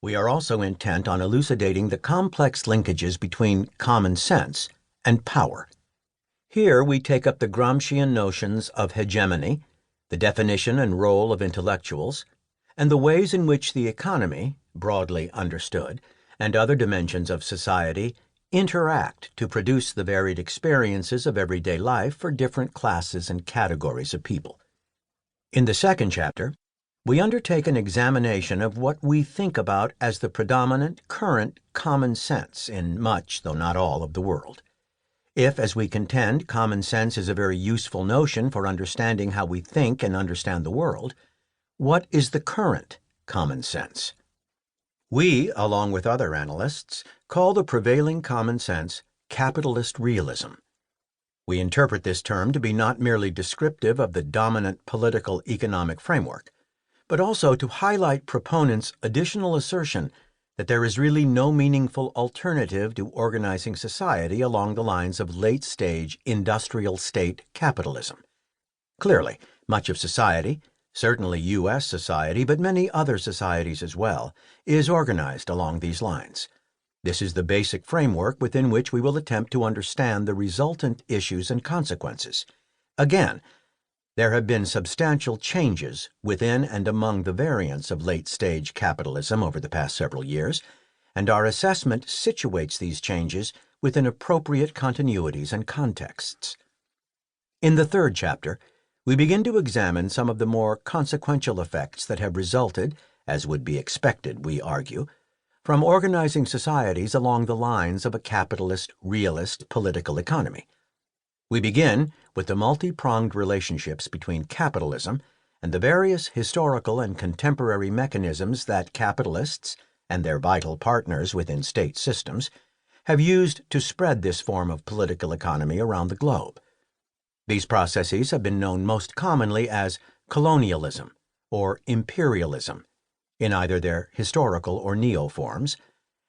We are also intent on elucidating the complex linkages between common sense and power. Here we take up the Gramscian notions of hegemony, the definition and role of intellectuals, and the ways in which the economy, broadly understood, and other dimensions of society interact to produce the varied experiences of everyday life for different classes and categories of people. In the second chapter, we undertake an examination of what we think about as the predominant current common sense in much, though not all, of the world. If, as we contend, common sense is a very useful notion for understanding how we think and understand the world, what is the current common sense? We, along with other analysts, call the prevailing common sense capitalist realism. We interpret this term to be not merely descriptive of the dominant political economic framework, but also to highlight proponents' additional assertion that there is really no meaningful alternative to organizing society along the lines of late-stage industrial state capitalism. Clearly, much of society, certainly U.S. society, but many other societies as well, is organized along these lines. This is the basic framework within which we will attempt to understand the resultant issues and consequences. Again, there have been substantial changes within and among the variants of late-stage capitalism over the past several years, and our assessment situates these changes within appropriate continuities and contexts. In the third chapter, we begin to examine some of the more consequential effects that have resulted, as would be expected, we argue, from organizing societies along the lines of a capitalist, realist political economy. We begin with the multi-pronged relationships between capitalism and the various historical and contemporary mechanisms that capitalists, and their vital partners within state systems, have used to spread this form of political economy around the globe. These processes have been known most commonly as colonialism or imperialism, in either their historical or neo-forms,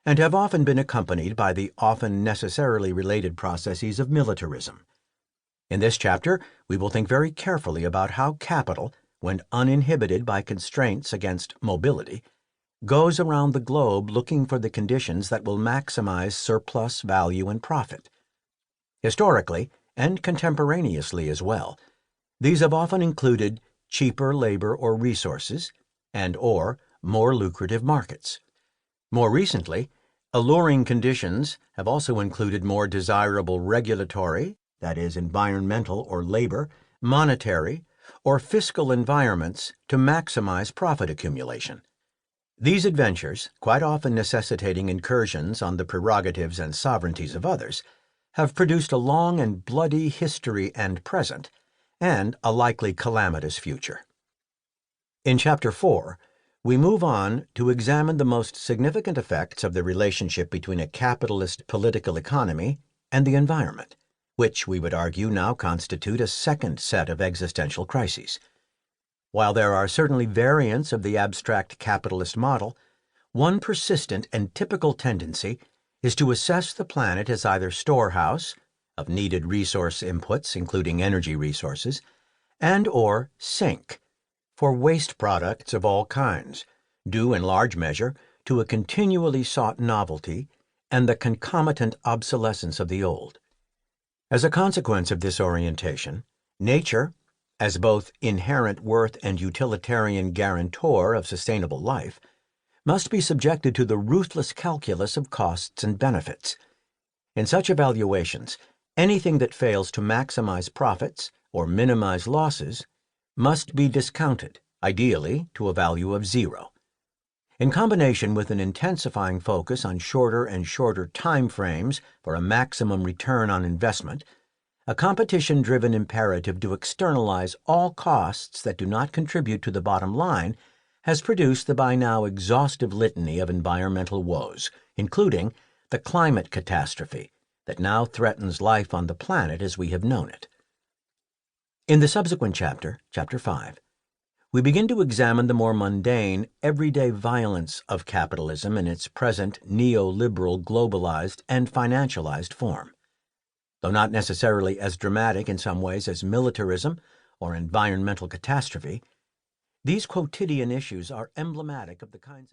and have often been accompanied by the often necessarily related processes of militarism. In this chapter, we will think very carefully about how capital, when uninhibited by constraints against mobility, goes around the globe looking for the conditions that will maximize surplus value and profit. Historically, and contemporaneously as well, these have often included cheaper labor or resources and/or more lucrative markets. More recently, alluring conditions have also included more desirable regulatory, that is, environmental or labor, monetary, or fiscal environments to maximize profit accumulation. These adventures, quite often necessitating incursions on the prerogatives and sovereignties of others, have produced a long and bloody history and present, and a likely calamitous future. In Chapter 4, we move on to examine the most significant effects of the relationship between a capitalist political economy and the environment, which we would argue now constitute a second set of existential crises. While there are certainly variants of the abstract capitalist model, one persistent and typical tendency is to assess the planet as either storehouse of needed resource inputs, including energy resources, and/or sink for waste products of all kinds, due in large measure to a continually sought novelty and the concomitant obsolescence of the old. As a consequence of this orientation, nature, as both inherent worth and utilitarian guarantor of sustainable life, must be subjected to the ruthless calculus of costs and benefits. In such evaluations, anything that fails to maximize profits or minimize losses must be discounted, ideally to a value of zero. In combination with an intensifying focus on shorter and shorter time frames for a maximum return on investment, a competition-driven imperative to externalize all costs that do not contribute to the bottom line has produced the by now exhaustive litany of environmental woes, including the climate catastrophe that now threatens life on the planet as we have known it. In the subsequent chapter, Chapter 5, we begin to examine the more mundane, everyday violence of capitalism in its present neoliberal, globalized, and financialized form. Though not necessarily as dramatic in some ways as militarism or environmental catastrophe, these quotidian issues are emblematic of the kinds of